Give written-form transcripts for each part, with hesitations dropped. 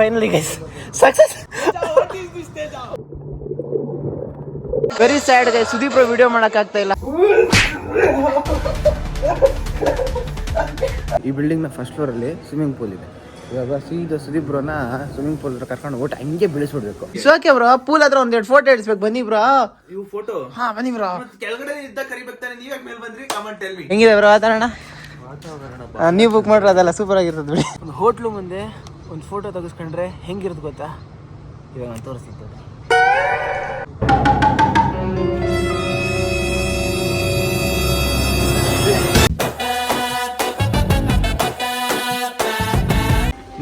Finally guys success. Very sad guys, Sudeep video ಮಾಡಕ್ ಆಗ್ತಾ ಇಲ್ಲ. ಈ ಬಿಲ್ಡಿಂಗ್ ನ ಫಸ್ಟ್ ಫ್ಲೋರ್ ಅಲ್ಲಿ ಸ್ವಿಮ್ಮಿಂಗ್ ಪೂಲ್ ಇದೆ. ಇವಾಗ ಸೀದಾ ಸುದೀಪ್ ಬ್ರೋನ ಸ್ವಿಮ್ಮಿಂಗ್ ಪೂಲ್ ಕರ್ಕೊಂಡು ಓಟ್ ಹಂಗೆ ಬೆಳೆಸ್ಬಿಡ್ಬೇಕು. ಓಕೆ ಬ್ರೋ, ಪೂಲ್ ಹತ್ರ ಒಂದೆರಡು ಫೋಟೋ ಇಡಿಸ್ಬೇಕು. ಬನ್ನಿ ಬ್ರೋ. ಇವು ಫೋಟೋ? ಹಾ ಬನ್ನಿ ಬ್ರೋ. ಕೆಳಗಡೆ ಇದ್ದ ಕರಿಬೇಕಾನೆ, ನೀವ್ ಯಾಕೆ ಮೇಲೆ ಬಂದ್ರಿ? Comment tell me. ಹೆಂಗಿದೆ ಬ್ರೋ ವಾತಾವರಣ? ನೀವು ಬುಕ್ ಮಾಡ್ರೆ ಅದೆಲ್ಲ ಸೂಪರ್ ಆಗಿರ್ತದೆ ಬಿಡಿ. ಒಂದು ಹೋಟ್ಲು ಮುಂದೆ ಒಂದು ಫೋಟೋ ತೆಗೆಸ್ಕೊಂಡ್ರೆ ಹೆಂಗಿರುತ್ತೆ ಗೊತ್ತಾ? ಇವಾಗ ನಾನು ತೋರಿಸ್ತೀನಿ.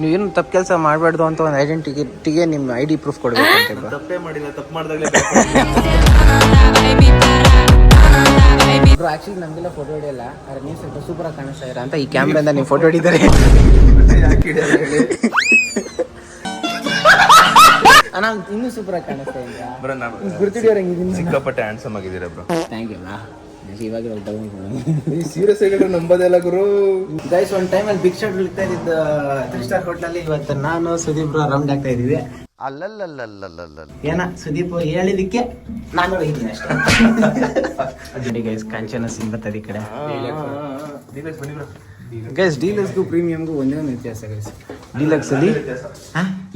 ನೀವೇನು ತಪ್ಪು ಕೆಲಸ ಮಾಡಬಾರ್ದು ಅಂತ ಒಂದು ಐಡೆಂಟಿಟಿಗೆ ನಿಮ್ಮ ID ಪ್ರೂಫ್ ಕೊಡಬೇಕು. ತಪ್ಪೇ ಮಾಡಿಲ್ಲ, ತಪ್ಪು ಮಾಡಿದಾಗಲೇ ಆಕ್ಚುಲಿ ನಮಗೆಲ್ಲ ಫೋಟೋ ಹಿಡಿಯಲ್ಲ, ಆದರೆ ನೀವು ಸ್ವಲ್ಪ ಸೂಪರಾಗಿ ಕಾಣಿಸ್ತಾ ಇರ ಅಂತ ಈ ಕ್ಯಾಮ್ರಾದಿಂದ ನೀವು ಫೋಟೋ ಹಿಡಿತಾರೆ. ನಾನು ಇನ್ನೂ ಸೂಪರಾಗಿ ಕಾಣಿಸ್ತಾ ಇದ್ದೀನಿ. ಗುರ್ತಿಡಿಯೋರು ಹೆಂಗಿದ್ದೀನಿ? ಸಿಕ್ಕಾಪಟ್ಟೆ ಹ್ಯಾಂಡ್ಸಮ್ ಆಗಿದ್ದೀರಾ ಬ್ರೋ. Thank you. ಇವಾಗ ಸೀರಿಯಸ್ ಆಗಿ ನಂಬೋದೆಲ್ಲ ಗುರು. ಗೈಸ್, ಒಂದು ಟೈಮಲ್ಲಿ ಬಿಗ್ ಶಾಟ್ ಇಳ್ತಾ ಇದ್ದ 3 ಸ್ಟಾರ್ ಹೋಟ್ಲಲ್ಲಿ ಇವತ್ತು ನಾನು ಸುದೀಪ್ ರೌಂಡ್ ಆಗ್ತಾ ಇದೀವಿ. ಏನ ಸುದೀಪ್ ಹೇಳಿದಕ್ಕೆ ನಾನು ಹೋಗಿದ್ದೀನಿ ಅಷ್ಟೇ. ಗೈಸ್, ಕಾಂಚನ ಸಿಂಗ್ ಬರ್ತದೆ ಈ ಕಡೆ. ಗೈಸ್, ಡೀಲಕ್ಸ್ಗೂ ಪ್ರೀಮಿಯಮ್ಗೂ ಒಂದೇ ಒಂದು ವ್ಯತ್ಯಾಸ ಗೈಸ್. ಡೀಲಕ್ಸ್ ಅಲ್ಲಿ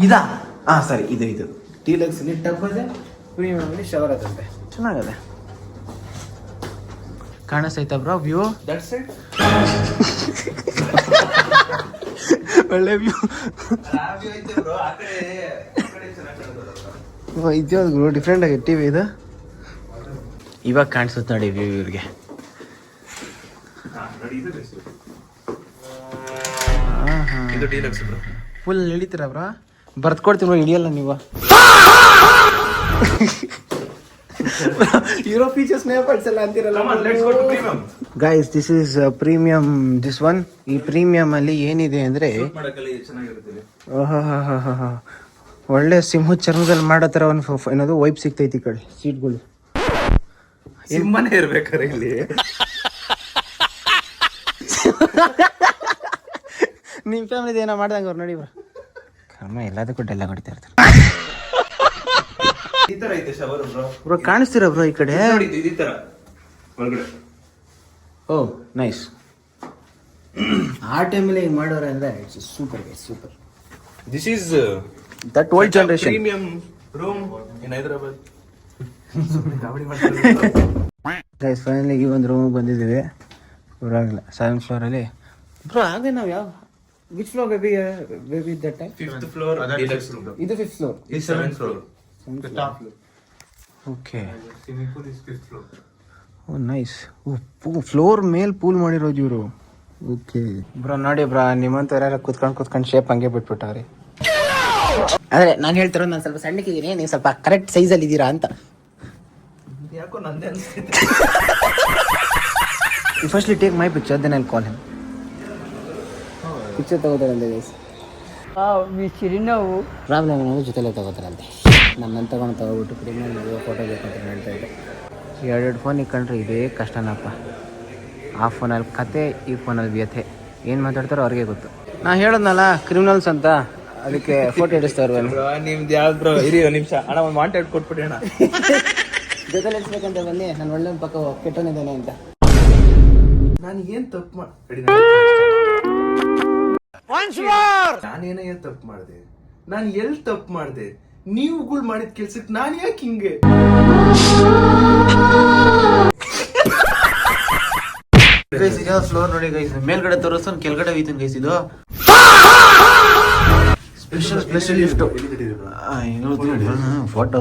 ಇದಾ? ಸರಿ, ಇದು ಡೀಲಕ್ಸ್ ಅಲ್ಲಿ ಟಬ್ ಇದೆ, ಪ್ರೀಮಿಯಂ ಅಲ್ಲಿ ಶವರ್ ಅದಂತೆ. ಚೆನ್ನಾಗದೆ, ಕಾಣಿಸ್ತೈತ ಬ್ರೋ ವ್ಯೂ? ದಟ್ ಸೈಡ್ ಒಳ್ಳೆ ವ್ಯೂ ಇದೆಯೋ ಡಿಫ್ರೆಂಟ್ ಆಗಿ ಟಿವಿ ಇದು. ಇವಾಗ ಕಾಣಿಸುತ್ತೆ ನೋಡಿ ವ್ಯೂ ಇವ್ರಿಗೆ. ಇದು ಡೀಲಕ್ಸ್ ಬ್ರೋ. ಫುಲ್ ಇಳಿತೀರಾ ಬ್ರೋ? ಬರ್ತ್ಕೊಡ್ತೀನಿ ಬ್ರೋ, ಹಿಡಿಯಲ್ಲ ನೀವು. ಯೂರೋ ಫೀಚರ್ಸ್ ಪಡಿಸಲ್ಲ ಅಂತಿರಲ್ಲ. Guys, this is premium. This one, ಈ ಪ್ರೀಮಿಯಂ ಅಲ್ಲಿ ಏನಿದೆ ಅಂದ್ರೆ ಒಳ್ಳೆ ಸಿಂಹ ಚರ್ಮದಲ್ಲಿ ಮಾಡೋ ತರ ಒಂದು ಏನದು ವೈಪ್ ಸಿಗ್ತೈತಿ ಈ ಕಡೆ ಸೀಟ್ಗಳು. ಸಿಂಹನೇ ಇರ್ಬೇಕಾರೆ ಇಲ್ಲಿ. ನಿಮ್ ಫ್ಯಾಮಿಲಿ ಏನೋ ಮಾಡ್ದಂಗ ಅವ್ರು ನೋಡಿ ಬ್ರೋ. ಕರ್ಮ ಎಲ್ಲದಕ್ಕೂ ಡೈಲಾಗ್ ಹೊಡಿತಾ ಇರ್ತಾರೆ. ಈ ತರ ಐತೆ ಶವರ್ ಬ್ರೋ. ಬ್ರೋ ಕಾಣಿಸ್ತೀರಾ ಬ್ರೋ ಈ ಕಡೆ? ಈ ತರ ಒಳಗಡೆ. Oh nice. ಆ ಟೈಮಲ್ಲಿ ಹಿಂಗೆ ಮಾಡೋರು ಅಂದ್ರೆ it's super guys, super. This is that old generation premium room in Hyderabad. Guys, finally ಈ ಒಂದು ರೂಮಿಗೆ ಬಂದಿದ್ದೀವಿ. ಊರಾಗಲ್ಲ 7th ಫ್ಲೋರ್ ಅಲ್ಲಿ ಬ್ರೋ. ಆಗಲೇ ನಾವು ಯಾವ which floor baby that time? 5th floor deluxe room. ಇದು 5th ಫ್ಲೋರ್. ಇದು 7th floor. The top floor. Okay. Swimming pool is 5th floor. Oh nice. Floor ಮೇಲೆ ಪೂಲ್ ಮಾಡಿರೋದು ಇವರು. ಓಕೆ ಬ್ರೋ, ನೋಡಿ ಬ್ರೋ, ನಿಮ್ಮಂತ ಯಾರು ಕುತ್ಕೊಂಡು ಶೇಪ್ ಹಂಗೆ ಬಿಟ್ಬಿಟ್ಟವ್ರಿ. ಆದ್ರೆ ನಾನು ಹೇಳ್ತಿರೋ ನಾನು ಸ್ವಲ್ಪ ಸಣ್ಣಕ್ಕಿದ್ದೀನಿ, ನೀವು ಸ್ವಲ್ಪ ಕರೆಕ್ಟ್ ಸೈಜಲ್ಲಿ ಇದ್ದೀರಾ ಅಂತ. ಯಾಕೋ ನಂದೇ ಅನ್ಸುತ್ತೆ. Firstly take my picture, then I call him. Picture ತಗೋತಾರಂತೆ ಗೈಸ್. ಪ್ರಾಬ್ಲಮ್ ಅನ್ನೋದು ಜೊತೆಲೆ ತಗೋತಾರಂತೆ. ನನ್ನ ತಗೊಂಡ್ಬಿಟ್ಟು ಪ್ರೀಮಿಯಂ ಫೋಟೋ ಬೇಕು ಅಂತ ಹೇಳ್ತಾ ಇದ್ದೆ. 2 ಫೋನ್ ಇಟ್ಕೊಂಡ್ರೆ ಇದೇ ಕಷ್ಟನಪ್ಪ. ಆ ಫೋನಲ್ಲಿ ಕತೆ, ಈ ಫೋನಲ್ಲಿ ವ್ಯಥೆ. ಏನು ಮಾತಾಡ್ತಾರೋ ಅವ್ರಿಗೆ ಗೊತ್ತು. ನಾ ಹೇಳೋದ್ನಲ್ಲ ಕ್ರಿಮಿನಲ್ಸ್ ಅಂತ, ಅದಕ್ಕೆ ಫೋಟೋ ಹಿಡಿಸ್ತಾರ. ನಿಮ್ದು ಯಾವ್ದು ಬ್ರೋ? ಇರಿ ಒಂದು ನಿಮಿಷ ಅಣ್ಣ, ಒಂದು ವಾಂಟೆಡ್ ಕೊಟ್ಬಿಡಿ ಅಣ್ಣ. ಜೊತೆಲಿ ಇಡ್ಸ್ಬೇಕಂತ ಬನ್ನಿ, ನಾನು ಒಳ್ಳೆ ಪಕ್ಕ ಕೆಟ್ಟನಿದ್ದಾನೆ ಅಂತ. ನಾನು ಏನು ತಪ್ಪು ನಾನೇನೇ ತಪ್ಪು ಮಾಡಿದೆ? ನಾನು ಎಲ್ಲಿ ತಪ್ಪು ಮಾಡಿದೆ? ನೀವುಗಳು ಮಾಡಿದ ಕೆಲ್ಸಕ್ಕೆ ನಾನು ಯಾಕೆ ಹಿಂಗೆ? ಫ್ಲೋರ್ ನೋಡಿ ಗೈಸ್, ಮೇಲ್ಗಡೆ ತೋರಿಸ್ತಾನೆ, ಕೆಳಗಡೆ ಹೋಯ್ತಾನೆ ಗೈಸ್. ಇದು special lift. Photo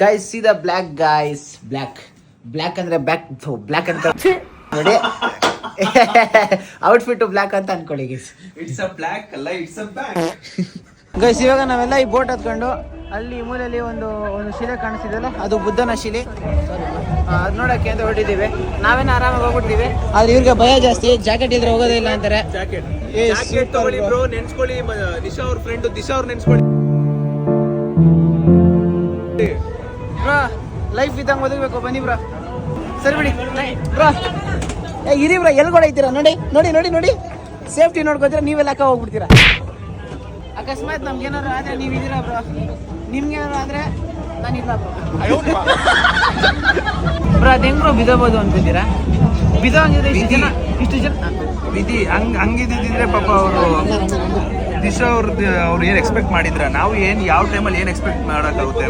guys, C the black guys. Black ಅಂದ್ರೆ ಬ್ಲ್ಯಾಕ್ ಅಂತ ನೋಡಿ. ಔಟ್ಫಿಟ್ ಬ್ಲ್ಯಾಕ್ ಅಂತ ಅನ್ಕೊಳ್ಳಿ ಗೈಸ್. ಇಟ್ಸ್ ಅ ಬ್ಲ್ಯಾಕ್ ಅಲ್ಲ, ಇಟ್ಸ್ ಅ ಬ್ಯಾಕ್. ಗೈಸ್, ಇವಾಗ ನಾವೆಲ್ಲ ಈ ಬೋಟ್ ಹತ್ಕೊಂಡು ಅಲ್ಲಿ ಮೂಲೆಯಲ್ಲಿ ಒಂದು ಶಿಲೆ ಕಾಣಿಸ್ತಿದೆಯಲ್ಲ, ಅದು ಬುದ್ಧನ ಶಿಲೆ. ಅದು ನೋಡಕ್ಕೆ ಅಂತ ಹೊರಟಿದ್ದೀವಿ. ನಾವೇನು ಆರಾಮಾಗಿ ಹೋಗ್ಬಿಡ್ತೀವಿ, ಆದ್ರೆ ಇವ್ರಿಗೆ ಭಯ ಜಾಸ್ತಿ. ಜಾಕೆಟ್ ಇದ್ರೆ ಹೋಗೋದೇ ಇಲ್ಲ ಅಂತಾರೆ. ಜಾಕೆಟ್ ತಗೊಳ್ಳಿ ಬ್ರೋ, ನೆನ್ಸ್ಕೊಳ್ಳಿ. ನಿಶಾ ಅವ್ರ ಫ್ರೆಂಡ್ ದಿಶಾ ಅವ್ರು ನೆನ್ಸ್ಕೊಳ್ಳಿ. ಲೈಫ್ ಇದ್ದಂಗೆ ಓದಬೇಕು. ಬನ್ನಿ ಬ್ರೋ. ಸರಿ ಬಿಡಿ ಬ್ರೋ. ಇರಿ ಬ್ರೋ, ಎಲ್ಲಿ ಕೂಡ ಐತೀರಾ? ನೋಡಿ ನೋಡಿ ನೋಡಿ ನೋಡಿ, ಸೇಫ್ಟಿ ನೋಡ್ಕೋತೀರಾ, ನೀವೆಲ್ಲ ಅಕ್ಕ ಹೋಗ್ಬಿಡ್ತೀರಾ. ಅಕ್ಕ ಅಕಸ್ಮಾತ್ ನಮ್ಗೇನಾದ್ರು ಆದ್ರೆ ನೀವು ಇದೀರಾ ಬ್ರೋ, ನಿಮ್ಗೇನಾದ್ರು ಆದ್ರೆ ನಾನಿಲ್ಲ ಬ್ರೋ. ಬ್ರೋ ಅದು ಹೆಂಗ್ ಬ್ರೋ ಬಿದೋಬೋದು ಅನ್ಕೋತೀರಾ? ಬಿದೋಂಗಿದ್ರೆ ಇಷ್ಟು ಜನ ವಿಧಿ ಹಂಗಿದ್ದಿದ್ರೆ ಪಾಪ ಅವರು ದಿಶಾ ಅವ್ರು ಏನು ಎಕ್ಸ್ಪೆಕ್ಟ್ ಮಾಡಿದ್ರ, ನಾವು ಯಾವ ಟೈಮಲ್ಲಿ ಏನು ಎಕ್ಸ್ಪೆಕ್ಟ್ ಮಾಡೋಕ್ಕಾಗುತ್ತೆ,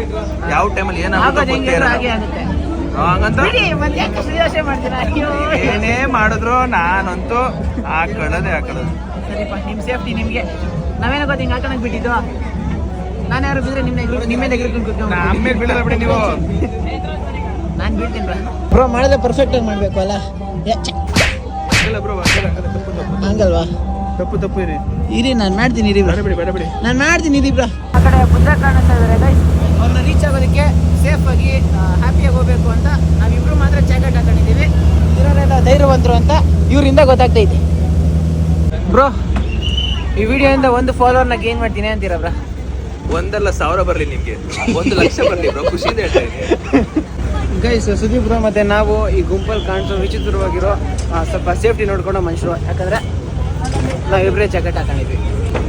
ಯಾವ ಟೈಮಲ್ಲಿ ಆಗೋದು ಹೆಂಗೆ ಏನಾಗುತ್ತೆ ಹಾಗೆ ಆಗುತ್ತೆ. ಹಂಗಂತ ಬಿಡಿ, ಮತ್ತೆ ಯಾಕೆ ಅಷ್ಟು ಯೋಚನೆ ಮಾಡ್ತೀರಾ? ಅಯ್ಯೋ. ಏನೇ ಮಾಡಿದ್ರು ನಾನಂತೂ ಹಾಕೊಳ್ಳೋದೇ. ಸರಿಪ್ಪ, ನಿಮ್ಮ ಸೇಫ್ಟಿ ನಿಮಗೆ. ನಾವೇನೋ ಗೊತ್ತ ಹಿಂಗೆ ಹಾಕೋಣಕ್ಕೆ ಬಿಟ್ಟಿದ್ದು. ನಾನು ಯಾರು ಬಿದ್ರೆ ನಿಮ್ಮೇ ಎಗ್ರಿಕೊಂಡು ಆಮೇಲೆ ಬಿಡಲ್ಲ ಬಿಡಿ ನೀವು. ನಾನು ಬೀಳ್ತೀನಿ ಬ್ರೋ ಮಾಡಿದ್ರೆ ಪರ್ಫೆಕ್ಟಾಗಿ ಮಾಡಬೇಕು ಅಲ್ಲ? ಬ್ರೋ ಹಂಗಲ್ವಾ? ತಪ್ಪು ಇರಿ, ನಾನು ಮಾಡ್ತೀನಿ ಇರಿ ಬ್ರೋ. ಬೇಡ ಬಿಡಿ. ನಾನು ಮಾಡ್ತೀನಿ ಇರಿ ಬ್ರೋ. ಆ ಕಡೆ ಬುದ್ಧ ಕಾಣಿಸ್ತಾ ಇದ್ದಾರೆ ಗೈಸ್. ಅವ್ರನ್ನ ರೀಚ್ ಆಗೋದಕ್ಕೆ ಸೇಫಾಗಿ ಹ್ಯಾಪಿಯಾಗಿ ಹೋಗ್ಬೇಕು ಅಂತ ನಾವಿಬ್ರು ಮಾತ್ರ ಜಾಕೆಟ್ ಹಾಕೊಂಡಿದ್ದೀವಿ. ಇರೋರೆಲ್ಲ ಧೈರ್ಯವಂತರು ಅಂತ ಇವರಿಂದ ಗೊತ್ತಾಗ್ತೈತಿ. ಬ್ರೋ ಈ ವಿಡಿಯೋಯಿಂದ 1 ಫಾಲೋವರ್ನ ಗೇನ್ ಮಾಡ್ತೀನಿ ಅಂತೀರಾ ಬ್ರೋ? 1,000 ಬರಲಿ ನಿಮಗೆ, 1,00,000 ಬರಲಿ ಬ್ರೋ, ಖುಷಿಯಿಂದ ಹೇಳ್ತಾ ಇದ್ದೀನಿ. ಗೈಸ್ ಸುದೀಪ್ ಬ್ರೋ ಮತ್ತು ನಾವು ಈ ಗುಂಪಲ್ಲಿ ಕಾಣಿಸೋ ವಿಚಿತ್ರವಾಗಿರೋ ಸ್ವಲ್ಪ ಸೇಫ್ಟಿ ನೋಡ್ಕೊಳ್ಳೋ ಮನುಷ್ಯರು. ಯಾಕಂದರೆ ನಾವಿಬ್ಬರೇ ಜಾಕೆಟ್ ಹಾಕೊಂಡಿದ್ವಿ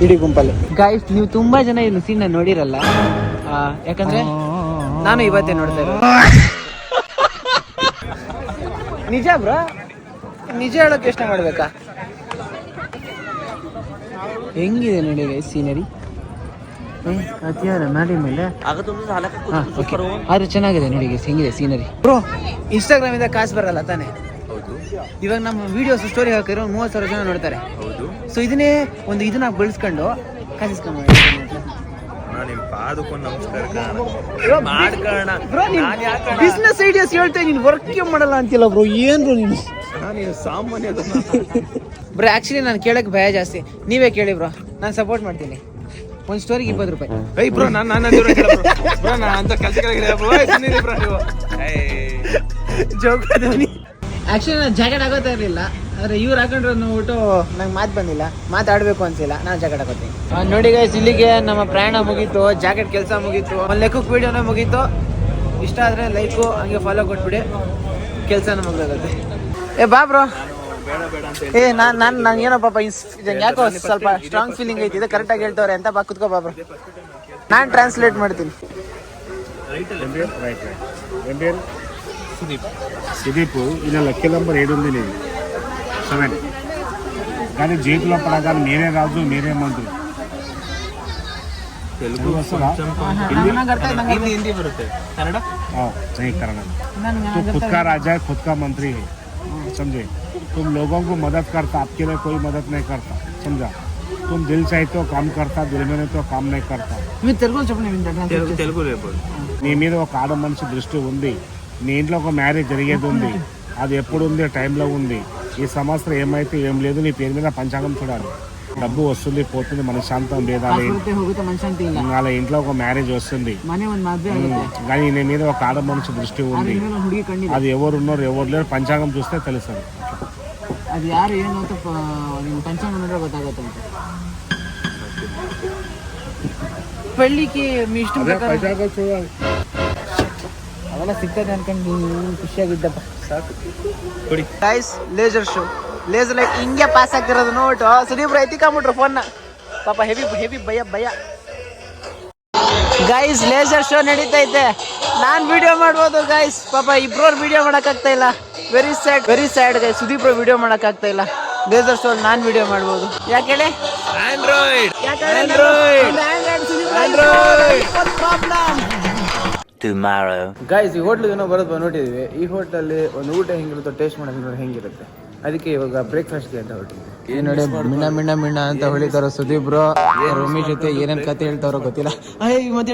ಇಡೀ ಗುಂಪಲ್ಲಿ. ಗೈಸ್ ನೀವು ತುಂಬ ಜನ ಇದು ಸೀನ್ನ ನೋಡಿರಲ್ಲ, ಯಾಕಂದರೆ ನಾನು ಇವತ್ತೇ ನೋಡ್ತಾ ಇರೋದು. ನಿಜ ಬ್ರೋ, ನಿಜ ಹೇಳೋಕೆ ಯೋಚನೆ ಮಾಡ್ಬೇಕಾ? ಹೆಂಗಿದೆ ನೋಡಿ ಗೈಸ್ ಸೀನರಿ. ಮಾಡಿ ಮೇಲೆ ಆದ್ರೆ ಚೆನ್ನಾಗಿದೆ ನೋಡಿ ಗೈಸ್, ಹೆಂಗಿದೆ ಸೀನರಿ. ಬ್ರೋ ಇನ್ಸ್ಟಾಗ್ರಾಮ್ ಇಂದ ಕಾಸು ಬರಲ್ಲ ತಾನೆ? ಇವಾಗ ನಮ್ಮ ವಿಡಿಯೋಸ್ ಸ್ಟೋರಿ ಹಾಕಿರೋ 30,000 ಜನ ನೋಡ್ತಾರೆ. ಸೊ ಇದನ್ನೇ ಇದನ್ನ ಬೆಳೆಸ್ಕೊಂಡು ಕಾಸಿಸ್ಕೊಂಡು ಬಿಸ್ನೆಸ್ ಐಡಿಯಾಸ್ ಹೇಳ್ತಾ ನೀನು ವರ್ಕ್ ಮಾಡಲ್ಲ ಅಂತಿಲ್ಲ ಬ್ರೋ. ಏನ್ ಬ್ರೋ ನೀನು ಸಾಮಾನ್ಯ ಬ್ರೋ? ಆಕ್ಚುಲಿ ನಾನು ಕೇಳಕ್ ಭಯ ಜಾಸ್ತಿ, ನೀವೇ ಕೇಳಿ ಬ್ರೋ, ನಾನು ಸಪೋರ್ಟ್ ಮಾಡ್ತೀನಿ. ಒಂದು ಸ್ಟೋರಿಗೆ 20 ರೂಪಾಯಿ. ಬ್ರೋ ನಾನು ಅಂತ ಜೋಕಾದವನಿ. ಆಕ್ಚುಲಿ ನಾನು ಜಾಕೆಟ್ ಹಾಕೋತಾ ಇರಲಿಲ್ಲ, ಆದರೆ ಇವ್ರು ಹಾಕೊಂಡ್ರೆ ನೋಡ್ಬಿಟ್ಟು ನಂಗೆ ಮಾತು ಬಂದಿಲ್ಲ, ಮಾತಾಡಬೇಕು ಅನ್ಸಿಲ್ಲ, ನಾನು ಜಾಕೆಟ್ ಹಾಕೋತೀನಿ. ನೋಡಿ ಗೈಸ್, ಇಲ್ಲಿಗೆ ನಮ್ಮ ಪ್ರಯಾಣ ಮುಗೀತು, ಜಾಕೆಟ್ ಕೆಲಸ ಮುಗೀತು, ಒಂದು ಲೆಕ್ಕಕ್ಕೆ ವೀಡಿಯೋನೇ ಮುಗೀತು. ಇಷ್ಟ ಆದರೆ ಲೈಕು ಹಂಗೆ ಫಾಲೋ ಕೊಟ್ಬಿಡಿ, ಕೆಲಸನ ಮುಗಿದೋಗುತ್ತೆ. ಬಾ ಬ್ರೋ. ನಾನು ಏನೋ ಪಾಪ ಯಾಕೋ ಸ್ವಲ್ಪ ಸ್ಟ್ರಾಂಗ್ ಫೀಲಿಂಗ್ ಐತಿ, ಕರೆಕ್ಟಾಗಿ ಹೇಳ್ತವ್ರೆ ಅಂತ. ಬಾ ಕುತ್ಕೋ ಬಾ ಬ್ರೋ, ನಾನು ಟ್ರಾನ್ಸ್ಲೇಟ್ ಮಾಡ್ತೀನಿ. సుదీప్ ఈయన లక్కీ నెంబర్ 7 ఉంది లేదు 7 కానీ జీతుల పడగానే మీరే రాజు మీరే మంత్రి తెలుగు हिंदी बರುತ್ತೆ कन्नड़ सही कन्नड़ तो खुद का राजा है, खुद का मंत्री है, समझे? तुम लोगों को मदद करता, आपके लिए कोई मदद नहीं करता, समझा? तुम दिल से तो काम करता, दिल में तो काम नहीं करता. తెలుగు నీ మీద ఒక ఆడ మనిషి దృష్టి ఉంది, నీ ఇంట్లో ఒక మ్యారేజ్ జరిగేది ఉంది, అది ఎప్పుడు ఉంది, టైంలో ఉంది. ఈ సంవత్సరం ఏమైతే ఏం లేదు, నీ పేరు మీద పంచాంగం చూడాలి. డబ్బు వస్తుంది పోతుంది, మనశ్శాంతం లేదా, వాళ్ళ ఇంట్లో ఒక మ్యారేజ్ వస్తుంది, కానీ నీ మీద ఒక ఆడ మనిషి దృష్టి ఉంది. అది ఎవరు ఉన్నారు ఎవరు లేరు పంచాంగం చూస్తే తెలుస్తుంది. ಅದು ಯಾರು ಏನು ಅಂತ ಪಂಚಾಂಗ ನೋಡ್ರೆ ಗೊತ್ತಾಗುತ್ತೆ. ಪಳ್ಳಿಗೆ ಇಷ್ಟು ಅವೆಲ್ಲ ಸಿಗ್ತದೆ ಅನ್ಕೊಂಡು ಖುಷಿಯಾಗಿದ್ದಪ್ಪ. ಸಾಕು ಕೊಡಿ guys. Laser show, laser light ಹಿಂಗೆ ಪಾಸ್ ಆಗ್ತಿರೋದು ನೋಟು. ಸುದೀಪ್ ಎತ್ತಿಕೊಂಬಿಟ್ರು ಫೋನ್ನ, ಪಾಪ ಹೆವಿ ಭಯ. ಗೈಸ್ ಲೇಸರ್ ಶೋ ನಡೀತೈತೆ, ನಾನು ವಿಡಿಯೋ ಮಾಡ್ಬೋದು ಗೈಸ್. ಪಾಪ ಇಬ್ರು ವಿಡಿಯೋ ಮಾಡೋಕ್ಕಾಗ್ತಾ ಇಲ್ಲ. Very sad guys. Sudeep video ಮಾಡೋಕ್ಕಾಗ್ತಾ ಇಲ್ಲ. ಲೇಸರ್ ಶೋ ನಾನು ವಿಡಿಯೋ ಮಾಡ್ಬೋದು. ಯಾಕೆ ಹೇಳಿ? Android tomorrow. ಗೈಸ್ ಈ ಹೋಟ್ಲಿಗೆ ಏನೋ ಬರೋದು ಬಂದ್ಬಿಟ್ಟಿದ್ವಿ. ಈ ಹೋಟ್ಲಲ್ಲಿ ಒಂದು ಊಟ ಹೆಂಗಿರುತ್ತೋ ಟೇಸ್ಟ್ ಮಾಡೋದು ನೋಡಿ ಹೆಂಗಿರುತ್ತೆ. ಅದಕ್ಕೆ ಇವಾಗ ಬ್ರೇಕ್ಫಾಸ್ಟ್ಗೆ ಅಂತ ಹೊರಟಿದ್ವಿ. ನೋಡಿ ಮಿಣ್ಣ ಅಂತ ಹೊಳಿತಾರೋ ಸುದೀಪ್ ಬ್ರೋ ರಮೇಶ್ ಜೊತೆ ಏನೇನು ಕತೆ ಹೇಳ್ತಾರೋ ಗೊತ್ತಿಲ್ಲ. ಮತ್ತೆ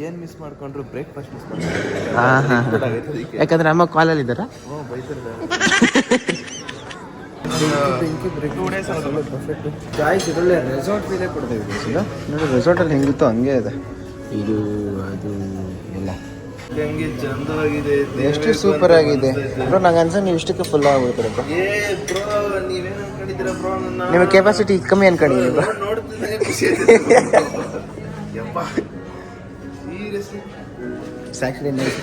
ಏನ್ ಮಿಸ್ ಮಾಡ್ಕೊಂಡ್ರು? ಬ್ರೇಕ್ಫಾಸ್ಟ್ ಮಿಸ್ ಮಾಡ್ಕೊಂಡ್ರು. ಯಾಕಂದ್ರೆ ಅಮ್ಮ ಕಾಲಲ್ಲಿ ಇದ್ದಾರ. ಗಾಯ್ಸ್ ಇದೊಳ್ಳೆ ರೆಸಾರ್ಟ್ ಫೀಲೇ ಕೊಡ್ತೇವೆ ನೋಡಿ. ರೆಸಾರ್ಟಲ್ಲಿ ಹೆಂಗಿತ್ತು ಹಂಗೆ ಇದೆ. ಇದು ಅದು ಎಲ್ಲ ಎಷ್ಟು ಸೂಪರ್ ಆಗಿದೆ ಬ್ರೋ. ನಂಗೆ ಅನ್ಸ ನೀವು ಇಷ್ಟಕ್ಕೆ ಫುಲ್ ಆಗ್ಬಿಡ್ತಾರೆ ಬ್ರೋ. ನಿಮ್ಮ ಕೆಪಾಸಿಟಿ ಕಮ್ಮಿ ಅನ್ಕೊಂಡಿದ್ದೀನಿ ಬ್ರೋ. ಈ ಇಟ್ಸ್ ಆ್ಯಕ್ಚುಲಿ ನೈಸ್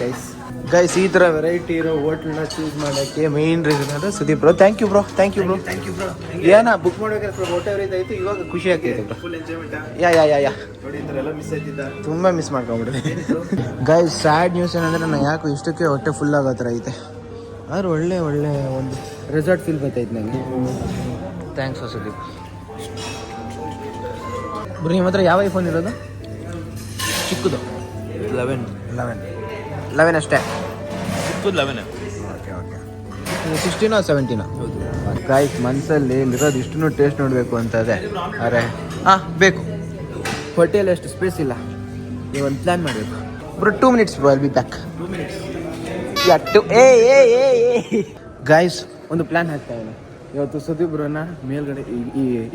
ಗೈಸ್ ಈ ಥರ ವೆರೈಟಿ ಇರೋ ಹೋಟ್ಲನ್ನ ಚೂಸ್ ಮಾಡೋಕ್ಕೆ ಮೇನ್ ರೀಸನ್ ಅಂದರೆ Sudeep bro. Thank you bro. ಏನ ಬುಕ್ ಮಾಡ್ಬೇಕಾದ್ರೆ ಹೊಟ್ಟೆ ಉರಿತಾಯಿತ್ತು, ಇವಾಗ ಖುಷಿ ಆಗ್ತೈತೆ ಬ್ರೋ. Full enjoyment. ಯಾ ನೋಡಿ ಎಲ್ಲ ಮಿಸ್ ಆಯ್ತಿದ್ದ, ತುಂಬ ಮಿಸ್ ಮಾಡ್ಕೊಂಬಿಟ್ಟಿದೆ ಗೈಸ್. ಸ್ಯಾಡ್ ನ್ಯೂಸ್ ಏನಂದರೆ ನಾನು ಯಾಕೆ ಇಷ್ಟಕ್ಕೆ ಹೊಟ್ಟೆ ಫುಲ್ ಆಗೋ ಥರ ಐತೆ. ಆದ್ರೆ ಒಳ್ಳೆ ಒಂದು ರೆಸಾರ್ಟ್ ಫೀಲ್ ಬರ್ತೈತೆ ನನಗೆ. Thanks Sudeep bro. ನಿಮ್ಮ ಹತ್ರ ಯಾವ ಐಫೋನ್ ಇರೋದು? ಚಿಕ್ಕದು 11 ಅಷ್ಟೇ. ಚಿಕ್ಕದು 11. Okay 16 17 guys. ಮನಸ್ಸಲ್ಲಿ ಇರೋದು ಇಷ್ಟನ್ನು ಟೇಸ್ಟ್ ನೋಡಬೇಕು ಅಂತ ಇದೆ. ಅರೆ ಬೇಕು. ಹೋಟೆಲ್ ಎಷ್ಟು ಸ್ಪೇಸ್ ಇಲ್ಲ. ನೀವು ಒಂದು ಪ್ಲ್ಯಾನ್ ಮಾಡಬೇಕು bro. 2 minutes bro, I'll be back. 2 minutes. Guys ಒಂದು ಪ್ಲ್ಯಾನ್ ಹಾಕ್ತಾ ಇದ್ದೀನಿ ಇವತ್ತು. ಸುದೀಪ್ ಬ್ರೋನ ಮೇಲ್ಗಡೆ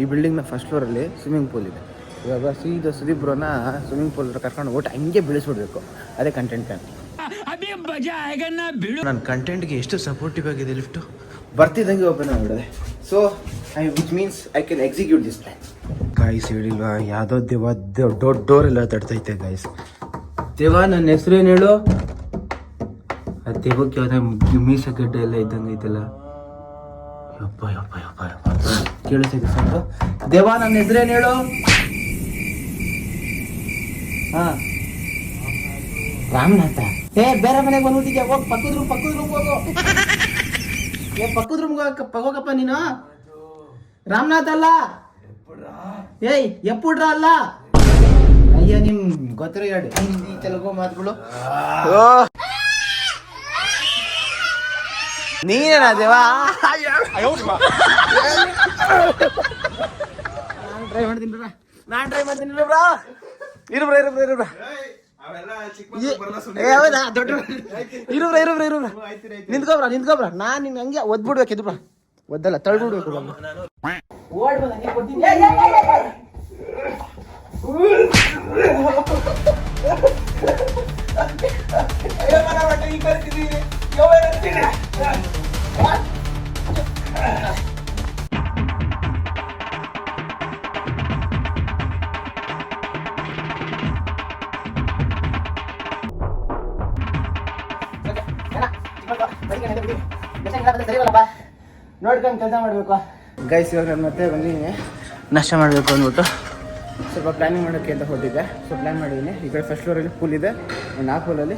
ಈ ಬಿಲ್ಡಿಂಗ್ನ ಫಸ್ಟ್ ಫ್ಲೋರಲ್ಲಿ ಸ್ವಿಮ್ಮಿಂಗ್ ಪೂಲ್ ಇದೆ. ಇವಾಗ ಸೀದಾ ಸುದೀಪ್ ಬ್ರೋನ ಸ್ವಿಮ್ಮಿಂಗ್ ಪೂಲ್ ಕರ್ಕೊಂಡು ಹೋಗಿ ಹಂಗೆ ಬೆಳೆಸ್ಬಿಡ್ಬೇಕು. ಅದೇ ಕಂಟೆಂಟ್ ಪ್ಲ್ಯಾನ್. ನನ್ನ ಕಂಟೆಂಟ್ಗೆ ಎಷ್ಟು ಸಪೋರ್ಟಿವ್ ಆಗಿದೆ ಲಿಫ್ಟು. ಬರ್ತಿದ್ದಂಗೆ ಓಪನ್ ಆಗಿಬಿಡಿದೆ. So which means I can execute this plan. Guys ಹೇಳಿಲ್ವಾ, ಯಾವುದೋ ದೇವ ದೊಡ್ಡ ಡೋರೆಲ್ಲ ತಡ್ತೈತೆ ಗಾಯ್ಸ್. ದೇವ ನನ್ನ ಹೆಸರೇನು ಹೇಳು? ಆ ದೇವಕ್ಕೆ ಯಾವುದೇ ಮೀಸ ಗಡ್ಡೆ ಎಲ್ಲ ಇದ್ದಂಗೆ ಐತಲ್ಲ. ಯಪ್ಪ ಕೇಳಿಸ್ತೈತೆ ಸಾಕು. ದೇವ ನನ್ನ ಹೆಸರೇನು ಹೇಳು? ರಾಮನಾಥ. ಬೇರೆ ಮನೆಗೆ ಬಂದ್ಬಿಟ್ಟಿದ್ಯಾ? ಹೋಗಿ ಪಕ್ಕದ ರೂಮ್ ಹೋಗು. ಪಕ್ಕದ ರೂಮ್ಗೆ ಹೋಗಪ್ಪ ನೀನು. ರಾಮನಾಥ್ ಅಲ್ಲ, ಎಪ್ಪುಡ್ರ ಅಲ್ಲ. ಅಯ್ಯ ನಿಮ್ ಗೊತ್ತಿರೋ ಹೇಳಿ ಹಿಂದಿ ತೆಲುಗು ಮಾತುಗಳು. ನೀನೇನಾ ದೇವಾ? ನಾನು ಟ್ರೈ ಮಾಡ್ತೀನಿ ಬ್ರಾ. ಇರು ನಿಂತ್ಕೊಬ್ರ. ನಾನು ನಿಂಗೆ ಹಂಗೆ ಒದ್ಬಿಡ್ಬೇಕಿದ್ದು ಬ್ರಾ. ಒದ್ದಲ್ಲ, ತಳ್ಬಿಡ್ಬೇಕು. ನೋಡ್ಕೊಂಡು ಕೆಲಸ ಮಾಡಬೇಕು ಗೈಸ್. ಇವಾಗ ನಾನು ಮತ್ತೆ ಬಂದಿದ್ದೀನಿ ನಾಷ್ಟ ಮಾಡಬೇಕು ಅಂದ್ಬಿಟ್ಟು ಸ್ವಲ್ಪ ಪ್ಲ್ಯಾನಿಂಗ್ ಮಾಡೋಕ್ಕೆ ಅಂತ ಹೊರಟಿದ್ದೆ. ಸೊ ಪ್ಲ್ಯಾನ್ ಮಾಡಿದ್ದೀನಿ. ಈ ಕಡೆ ಫಸ್ಟ್ ಫ್ಲೋರಲ್ಲಿ ಪೂಲ್ ಇದೆ. ಒಂದು ಆ ಪೂಲಲ್ಲಿ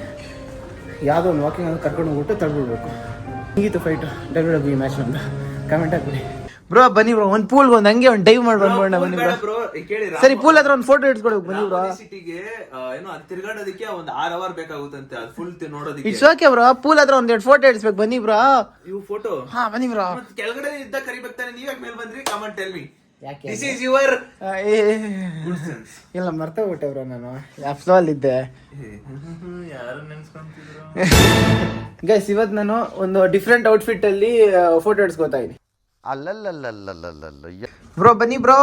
ಯಾವುದೋ ಒಂದು ವಾಕಿಂಗ್ ಅಂತ ಕರ್ಕೊಂಡು ಹೋಗ್ಬಿಟ್ಟು ತಳ್ಬಿಡ್ಬೇಕು. ಹೀಗಿತ್ತು ಫೈಟು WWE ಮ್ಯಾಚ್ ಅಂತ ಕಮೆಂಟ್ ಹಾಕ್ಬಿಡಿ ಬ್ರೋ. ಬನ್ನಿ ಬ್ರೋ, ಒಂದು ಪೂಲ್ಗೆ ಒಂದು ಹಂಗೆ ಒಂದು ಡೈವ್ ಮಾಡಿ ಬಂದ್ಬೋಣ. ಬನ್ನಿ ಬ್ರೋ. ಸರಿ, ಪೂಲ್ ಹತ್ರ ಒಂದು ಫೋಟೋ ಇಟ್ಕೊಳ್ಬೇಕು. ಬನ್ನಿ ಬ್ರೋ. ಸಿಟಿಗೆ ಏನೋ ತಿರ್ಗಾಡೋದಕ್ಕೆ ಒಂದು 6 hour ಬೇಕಾಗುತ್ತಂತೆ ಅದು ಫುಲ್ ನೋಡೋದಕ್ಕೆ. It's okay bro. ಪೂಲ್ ಹತ್ರ ಒಂದೆರಡು ಫೋಟೋ ಇಡ್ಸ್ಬೇಕು. ಬನ್ನಿ ಬ್ರೋ. ಇವು ಫೋಟೋ ಬನ್ನಿ ಬ್ರೋ. ಕೆಳಗಡೆ ಇದ್ದ ಕರಿಬೇಕು ತಾನೆ. ನೀವ್ ಮೇಲೆ ಬಂದ್ರಿ? Comment tell me. This is your good sense. ಇಲ್ಲ ಮರ್ತೋಗ್ಬಿಟ್ಟೆ ಬ್ರೋ, ನಾನು ಫ್ಲೋಲ್ಲಿದ್ದೆ. ಯಾರು ನೆನ್ಸ್ಕೊಂತಿದ್ರು ಗೈಸ್. ಇವತ್ತು ನಾನು ಒಂದು ಡಿಫ್ರೆಂಟ್ ಔಟ್ಫಿಟ್ ಅಲ್ಲಿ ಫೋಟೋ ಇಡ್ಸ್ಕೊತಾ ಇದ್ದೀನಿ. ಬ್ರೋ ಬನ್ನಿ ಬ್ರೋ.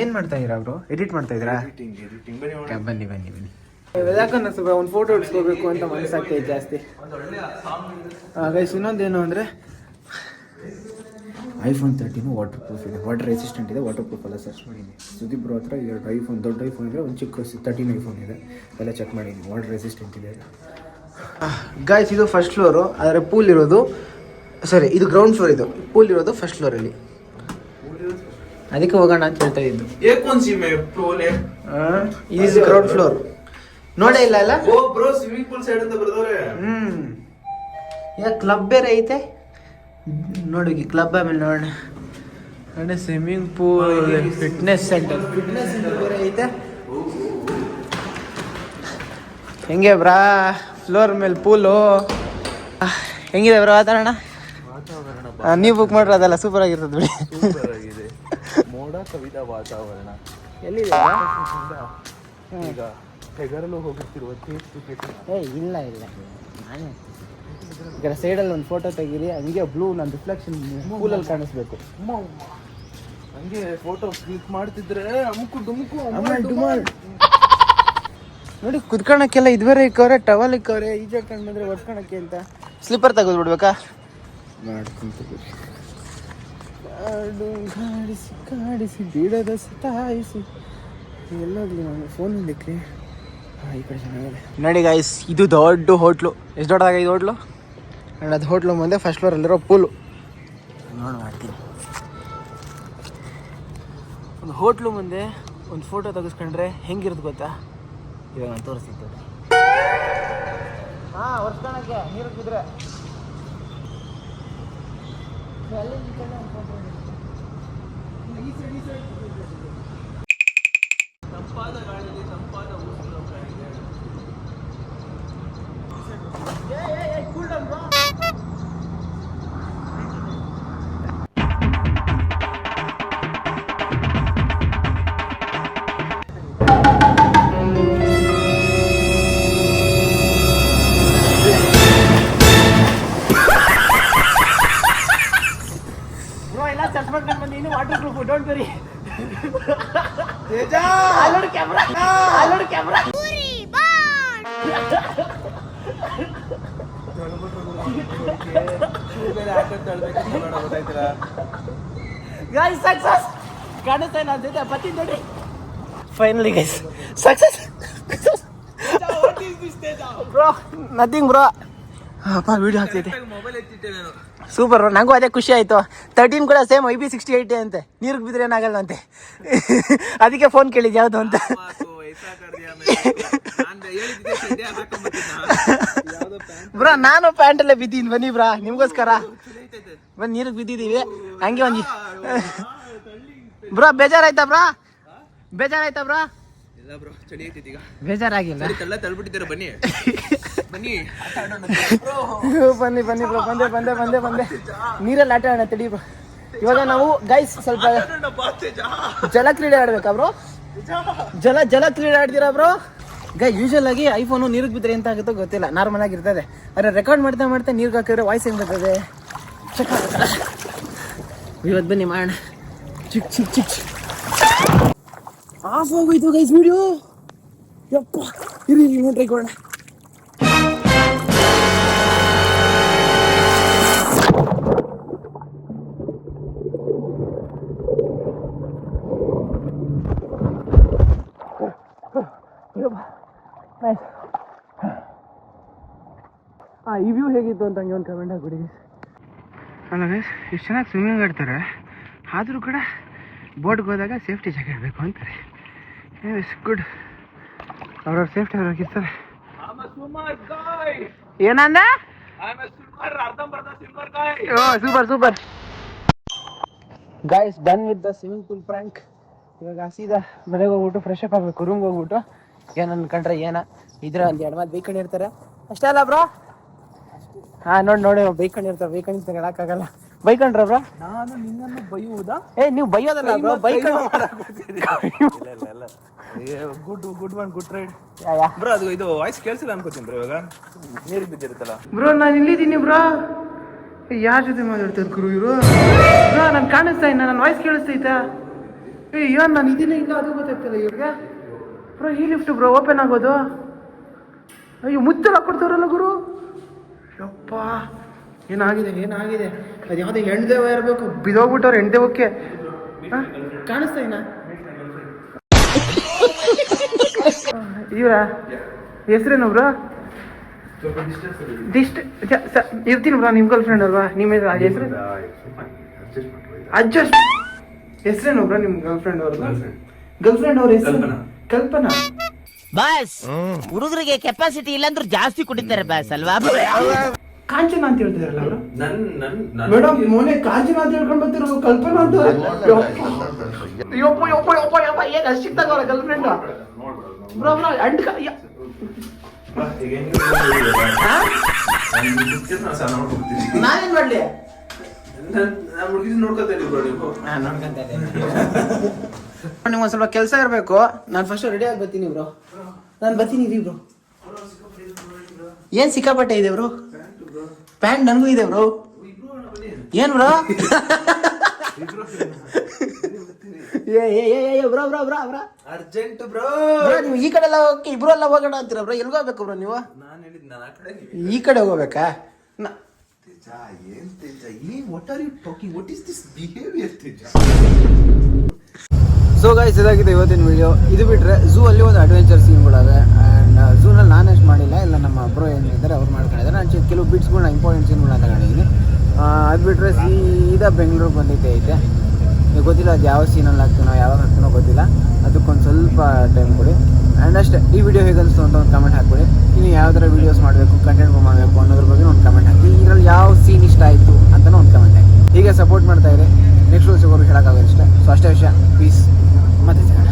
ಏನ್ ಮಾಡ್ತಾ ಇದೀರಾ ಬ್ರೋ? ಎಡಿಟ್ ಮಾಡ್ತಾ ಇದೀರಾ? ಬನ್ನಿ ಯಾಕಂದ್ರೆ ಸ್ವಲ್ಪ ಒಂದು ಫೋಟೋ ಇಡ್ಸ್ಕೋಬೇಕು ಅಂತ ಮನಸ್ಸಾಗ್ತೈತೆ ಜಾಸ್ತಿ. ಗೈಸ್ ಇನ್ನೊಂದೇನು ಅಂದರೆ iPhone 13 ವಾಟರ್ ಪ್ರೂಫ್ ಇದೆ, ವಾಟರ್ ರೆಸಿಸ್ಟೆಂಟ್ ಇದೆ. ವಾಟರ್ ಪ್ರೂಫ್ ಎಲ್ಲ ಸರ್ಚ್ ಮಾಡಿದ್ದೀನಿ. ಸುದೀಪ್ ಬ್ರೋ ಹತ್ರ 2 ಐಫೋನ್, ದೊಡ್ಡ ಐಫೋನ್ ಇದೆ, ಒಂದು ಚಿಕ್ಕ 13 ಐಫೋನ್ ಇದೆ. ಎಲ್ಲ ಚೆಕ್ ಮಾಡಿದ್ದೀನಿ, ವಾಟರ್ ರೆಸಿಸ್ಟೆಂಟ್ ಇದೆ. ಗಾಯ್ಸ್ ಇದು ಫಸ್ಟ್ ಫ್ಲೋರು, ಆದರೆ ಪೂಲ್ ಇರೋದು ಇದು ಗ್ರೌಂಡ್ ಫ್ಲೋರ್. ಇದು ಪೂಲ್ ಇರೋದು ಫಸ್ಟ್ ಫ್ಲೋರಲ್ಲಿ. ಅದಕ್ಕೆ ಹೋಗೋಣ ಅಂತ ಹೇಳ್ತಾ ಇದ್ದು. ಈಸ್ ಗ್ರೌಂಡ್ ಫ್ಲೋರ್ ನೋಡೇ ಇಲ್ಲ ಅಲ್ಲ ಬ್ರೋ. ಸ್ವಿಮ್ಮಿಂಗ್ ಪೂಲ್ ಸೈಡ್ ಅಂತ ಬರ್ದವ್ರೆ. ಕ್ಲಬ್ ಬೇರೆ ಐತೆ ನೋಡಿ. ಕ್ಲಬ್ ಆಮೇಲೆ ನೋಡೋಣ. ಸ್ವಿಮ್ಮಿಂಗ್ ಪೂಲ್, ಫಿಟ್ನೆಸ್ ಸೆಂಟರ್ ಬೇರೆ ಐತೆ. ಹೆಂಗೆ ಬ್ರಾ ಫ್ಲೋರ್ ಮೇಲೆ ಪೂಲು ಹೆಂಗಿದೆ ಬ್ರಾ ವಾತಾವರಣ? ನೀವು ಬುಕ್ ಮಾಡ್ರೆ ಅದೆಲ್ಲ ಸೂಪರ್ ಆಗಿರ್ತದೆ ಬಿಡಿ. ಸೂಪರ್ ಆಗಿದೆ. ಮೋಡ ಕವಿದ ವಾತಾವರಣ. ಎಲ್ಲಿದೆ ಈಗ ಹೆಗರಲು ಹೋಗುತ್ತಿರುವ ಇಲ್ಲ ನಾನೇ ಈ ಕಡೆ ಸೈಡಲ್ಲಿ ಒಂದು ಫೋಟೋ ತೆಗೀರಿ. ಹಂಗೆ ಬ್ಲೂ ನನ್ನ ರಿಫ್ಲೆಕ್ಷನ್ ಪೂಲಲ್ಲಿ ಕಾಣಿಸ್ಬೇಕು. ಹಂಗೆ ಫೋಟೋ ಕ್ಲಿಕ್ ಮಾಡ್ತಿದ್ರೆ ಅಮುಕು ಡುಮುಕು ನೋಡಿ. ಕುತ್ಕೊಳಕ್ಕೆಲ್ಲ ಇದು ಬೇರೆ ಇಕ್ಕವ್ರೆ, ಟವಲ್ ಇಕ್ಕವ್ರೆ. ಈಜಾಡ್ಕೊಂಡು ಬಂದರೆ ಒಡ್ಕೊಳಕ್ಕೆ ಅಂತ ಸ್ಲಿಪ್ಪರ್ ತೆಗೆದು ಬಿಡ್ಬೇಕಾ? ಕಾಡಿಸಿ ಬಿಡದ ಸತಾಯಿಸಿ ಎಲ್ಲೋಗ್ಲಿ ನಾನು ಫೋನಲ್ಲಿ ಇಕ್ಲಿ. ಹಾಂ ಈ ಕಡೆ ಚೆನ್ನಾಗಿದೆ ನೋಡಿ ಗೈಸ್. ಇದು ದೊಡ್ಡ ಹೋಟ್ಲು. ಎಷ್ಟು ದೊಡ್ಡದಾಗಿದೆ ಇದು ಹೋಟ್ಲು? ಆ್ಯಂಡ್ ಅದು ಹೋಟ್ಲು ಮುಂದೆ ಫಸ್ಟ್ ಫ್ಲೋರಲ್ಲಿರೋ ಪೂಲು ನೋಡಿ ಮಾಡ್ತೀನಿ. ಒಂದು ಹೋಟ್ಲು ಮುಂದೆ ಒಂದು ಫೋಟೋ ತೆಗೆಸ್ಕೊಂಡ್ರೆ ಹೆಂಗಿರುತ್ತೆ ಗೊತ್ತಾ? ಇವಾಗ ನಾನು ತೋರಿಸ್ತಿದ್ದೆ. ಹಾಂ ಒರ್ಸ್ಕೊಳಕ್ಕೆ ನೀರು ಬಿದ್ದರೆ ತಂಪಾದ ಗಾಳಿಗೆ ತಂಪಾದ waterproof don't worry. Camera guys success ಕಾಣಿಸ್ತಾ ನಾನು ಜೊತೆ ಬತ್ತೀನಿ ನೋಡಿ. Finally guys success bro. Nothing bro. ಅಪ್ಪ ವಿಡಿಯೋ ಹಾಕ್ತೈತೆ. Super bro. ನನಗೂ ಅದೇ ಖುಷಿ ಆಯಿತು. 13 ಕೂಡ ಸೇಮ್ IP68 ಅಂತೆ. ನೀರಿಗೆ ಬಿದ್ದರೆ ಏನಾಗಲ್ಲ ಅಂತೆ. ಅದಕ್ಕೆ ಫೋನ್ ಕೇಳಿದ್ದು ಯಾವುದು ಅಂತ. ಬ್ರೋ ನಾನು ಪ್ಯಾಂಟಲ್ಲೇ ಬಿದ್ದೀನಿ. ಬನ್ನಿ ಬ್ರಾ ನಿಮ್ಗೋಸ್ಕರ ಬಂದು ನೀರಿಗೆ ಬಿದ್ದಿದ್ದೀವಿ. ಹಂಗೆ ಒಂದು ಬ್ರೋ ಬೇಜಾರಾಯ್ತಾ ಬ್ರಾ? ಬೇಜಾರಾಯ್ತಾ ಬ್ರಾ? ಬೇಜಾರಾಗಿಲ್ಲ. ಬನ್ನಿ ಬನ್ನಿ ಬನ್ನಿ ಬನ್ನಿ ಬ್ರೋ. ಬಂದೆ ನೀರಲ್ಲಿ ಆಟ ಆಡೋಣ ತಡಿ ಬ್ರೋ. ಇವಾಗ ನಾವು ಗೈಸ್ ಸ್ವಲ್ಪ ಜಲ ಕ್ರೀಡೆ ಆಡ್ಬೇಕಾ ಬ್ರೋ? ಜಲ ಕ್ರೀಡೆ ಆಡ್ತೀರಾ ಬ್ರೋ? ಯೂಶಲ್ ಆಗಿ ಐಫೋನು ನೀರಿಗೆ ಬಿದ್ದರೆ ಎಂತ ಆಗುತ್ತೋ ಗೊತ್ತಿಲ್ಲ. ನಾರ್ಮಲ್ ಆಗಿರ್ತದೆ. ಆದರೆ ರೆಕಾರ್ಡ್ ಮಾಡ್ತಾ ನೀರಿಗೆ ಹಾಕಿದ್ರೆ ವಾಯ್ಸ್ ಹೆಂಗೆ ಬರ್ತದೆ ಚೆಕ್ ಆಗುತ್ತಲ್ಲ. ಇವತ್ತು ಬನ್ನಿ ಮಾಡೋಣ. ಚಿಕ್ ಆಫ್ ಹೋಗೋಯ್ತು ಗೈಸ್ ವಿಡಿಯೋ. ಯಪ್ಪ ಇರಿ ನೋಡ್ರಿ ಕೊಡೋಣ. ಈ ವ್ಯೂ ಹೇಗಿತ್ತು ಅಂತ ಹಂಗೆ ಒಂದು ಕಮೆಂಟ್ ಹಾಕ್ಬಿಡಿ. ಅಲ್ಲ ಗೈಸ್ ಇಷ್ಟು ಚೆನ್ನಾಗಿ ಸ್ವಿಮ್ಮಿಂಗ್ ಆಡ್ತಾರೆ ಆದರೂ ಕೂಡ ಬೋಟ್ಗೆ ಹೋದಾಗ ಸೇಫ್ಟಿ ಜಾಕೆಟ್ ಬೇಕು ಅಂತಾರೆ. It's good. ಅವ್ರವ್ರ ಸೇಫ್ಟಿ ಅವ್ರಿಗೆ ಇರ್ತಾರೆ. ಏನಂದ? Super guys done with the swimming pool prank. ಇವಾಗ ಸೀದಾ ಮನೆಗೆ ಹೋಗ್ಬಿಟ್ಟು ಫ್ರೆಶ್ ಅಪ್ ಆಗಬೇಕು. ರೂಮ್ಗೆ ಹೋಗ್ಬಿಟ್ಟು ಏನು ಅನ್ಕೊಂಡ್ರೆ ಇದ್ರೆ ಒಂದು 2 ಮಾತು ಬೈಕೊಂಡಿರ್ತಾರೆ ಅಷ್ಟೇ ಅಲ್ಲ ಬ್ರೋ? ಹಾಂ ನೋಡಿ ಬೈಕೊಂಡಿರ್ತಾರೆ. ಬೈಕೊಂಡಿರ್ತಾರೆ ಹೇಳಕ್ಕಾಗಲ್ಲ. ಬೈಕೊಂಡ್ರ ಬ್ರೋ? ನಾನು ನಿನ್ನನ್ನು ಬೈಯುವುದಾ? ನೀವು ಬೈಯೋದಲ್ಲ bro. Good one good ride bro. ಅದು ಇದು ವಾಯ್ಸ್ ಕೇಳಿಸಿಲ್ಲ ಅನ್ಕೋತೀನಿ ಬ್ರೋ. ಇವಾಗ ನೀರಿಗೆ ಬಿದ್ದಿರುತ್ತಲ್ಲ ಬ್ರೋ. ನಾನು ಇಲ್ಲಿದ್ದೀನಿ ಬ್ರೋ. ಯಾರ ಜೊತೆ ಮಾತಾಡ್ತಾರೆ ಗುರು ಇವರು? ಬ್ರೋ ನಾನು ಕಾಣಿಸ್ತಾ ಇಲ್ಲ. ನನ್ನ ವಾಯ್ಸ್ ಕೇಳಿಸ್ತೈತಾ? ಏನು ನಾನು ಇದೀನಿ ಇಲ್ಲ ಅದು ಗೊತ್ತಾಗ್ತಿಲ್ಲ ಇವ್ರಿಗೆ. ಬ್ರೋ ಈ ಲಿಫ್ಟ್ ಬ್ರೋ ಓಪನ್ ಆಗೋದು. ಅಯ್ಯೋ ಮುಚ್ಚಲ ಕೊಡ್ತಾರಲ್ಲ ಗುರು. ಯಪ್ಪ ಏನಾಗಿದೆ ಅದು ಯಾವುದೇ ಹೆಣ್ದೇವ ಇರಬೇಕು. ಬಿದೋಗ್ಬಿಟ್ಟವ್ರು ಹೆಣ್ದೇವಕ್ಕೆ. ಕಾಣಿಸ್ತಾ ಇನ್ನ ಇವರ ಹೆಸ್ರೇನು ಬ್ರೋ? ಇರ್ತೀನಿ ಬ್ರೋ. ನಿಮ್ಮ ಗರ್ಲ್ ಫ್ರೆಂಡ್ ಅಲ್ವಾ? ನಿಮ್ಮ ಹೆಸರು ಅಡ್ಜಸ್ಟ್ ಹೆಸ್ರೇನು ಬ್ರೋ? ನಿಮ್ಮ ಗರ್ಲ್ ಫ್ರೆಂಡ್ ಅವ್ರ ಹೆಸರು ಕಲ್ಪನಾ. ಬಾಸ್ ಹುಡುಗರಿಗೆ ಕೆಪಾಸಿಟಿ ಇಲ್ಲಾಂದ್ರೂ ಜಾಸ್ತಿ ಕುಡಿತಾರೆ ಬಾಸ್ ಅಲ್ವಾ? ಕಾಂಚನ ಅಂತ ಹೇಳ್ತಿದಾರಲ್ಲ ಅವರು? ಮೇಡಮ್ ಮೊನ್ನೆ ಕಾಂಚನ ಅಂತ ಹೇಳ್ಕೊಂಡು ಬರ್ತಿರೋ ಕಲ್ಪನಾ ಅಂತ. ಯಪ್ಪ ಏನ್ ಅಷ್ಟು ಸಿಗ್ತಾಗಲ್ಲ ಗರ್ಲ್ ಫ್ರೆಂಡ್ ಬ್ರೋ ಅಂಡ್ ನಾನೇನ್ ಮಾಡ್ಲಿ? ನಿಮ್ಗೆ ಒಂದು ಸ್ವಲ್ಪ ಕೆಲಸ ಇರಬೇಕು. ನಾನು ಫಸ್ಟ್ ರೆಡಿ ಆಗಿ ಬರ್ತೀನಿ ಬ್ರೋ. ನಾನು ಬರ್ತೀನಿ ರೀ ಬ್ರೋ. ಏನು ಸಿಕ್ಕಾಪಟ್ಟೆ ಇದೆ ಬ್ರೋ? ಪ್ಯಾಂಟ್ ನನಗೂ ಇದೆ ಬ್ರೋ. ಏನು bro? Bro bro bro bro urgent bro. ನೀವು ಈ ಕಡೆ ಎಲ್ಲ ಹೋಗಿ ಇಬ್ರು ಎಲ್ಲ ಹೋಗೋಣ ಅಂತೀರ ಬ್ರೋ. ಎಲ್ಗೆ ಹೋಗ್ಬೇಕು ಬ್ರೋ ನೀವು? ಈ ಕಡೆ ಹೋಗ್ಬೇಕಾ? What are you talking? What is this behavior, Teja? So guys ಇದಾಗಿದೆ ಇವತ್ತಿನ ವಿಡಿಯೋ. ಇದು ಬಿಟ್ಟರೆ ಝೂ ಅಲ್ಲಿ ಒಂದು ಅಡ್ವೆಂಚರ್ ಸೀನ್ಗಳಿವೆ. ಆ್ಯಂಡ್ ಝೂನಲ್ಲಿ ನಾನು ಎಷ್ಟು ಮಾಡಿಲ್ಲ, ಇಲ್ಲ ನಮ್ಮ ಬ್ರೋ ಏನಿದ್ದಾರೆ ಅವ್ರು ಮಾಡ್ಕೊಂಡಿದ್ದಾರೆ. ನಾನು ಕೆಲವು ಬಿಟ್ಸ್ಗಳನ್ನ ಇಂಪಾರ್ಟೆಂಟ್ ಸೀನ್ಗಳನ್ನ ತಗೊಂಡಿದ್ದೀನಿ. ಅದು ಬಿಟ್ಟರೆ ಸೀದಾ ಬೆಂಗಳೂರಿಗೆ ಬಂದಿದ್ದೆ ಐತೆ. ಈಗ ಗೊತ್ತಿಲ್ಲ ಅದು ಯಾವ ಸೀನಲ್ಲಿ ಹಾಕ್ತೀನೋ ಯಾವಾಗ ಹಾಕ್ತೀನೋ ಗೊತ್ತಿಲ್ಲ. ಅದಕ್ಕೊಂದು ಸ್ವಲ್ಪ ಟೈಮ್ ಕೊಡಿ. ಆ್ಯಂಡ್ ಅಷ್ಟೇ, ಈ ವಿಡಿಯೋ ಹೇಗೆ ಅನಿಸ್ತು ಅಂತ ಒಂದು ಕಮೆಂಟ್ ಹಾಕ್ಬಿಡಿ. ಇನ್ನು ಯಾವ ಥರ ವೀಡಿಯೋಸ್ ಮಾಡಬೇಕು, ಕಂಟೆಂಟ್ ಮಾಡಬೇಕು ಅನ್ನೋದ್ರ ಬಗ್ಗೆ ಒಂದು ಕಮೆಂಟ್ ಹಾಕಿ. ಇದರಲ್ಲಿ ಯಾವ ಸೀನ್ ಇಷ್ಟ ಆಯಿತು ಅಂತಲೂ ಒಂದು ಕಮೆಂಟ್ ಹಾಕಿ. ಹೀಗೆ ಸಪೋರ್ಟ್ ಮಾಡ್ತಾಯಿರಿ. ನೆಕ್ಸ್ಟ್ ಸಿಗೋರು ಹೇಳೋಕ್ಕಾಗೋದು ಇಷ್ಟ. ಸೊ ಅಷ್ಟೇ ವಿಷಯ. ಪೀಸ್ ಮತ್ತೆ ಸಿಗೋಣ.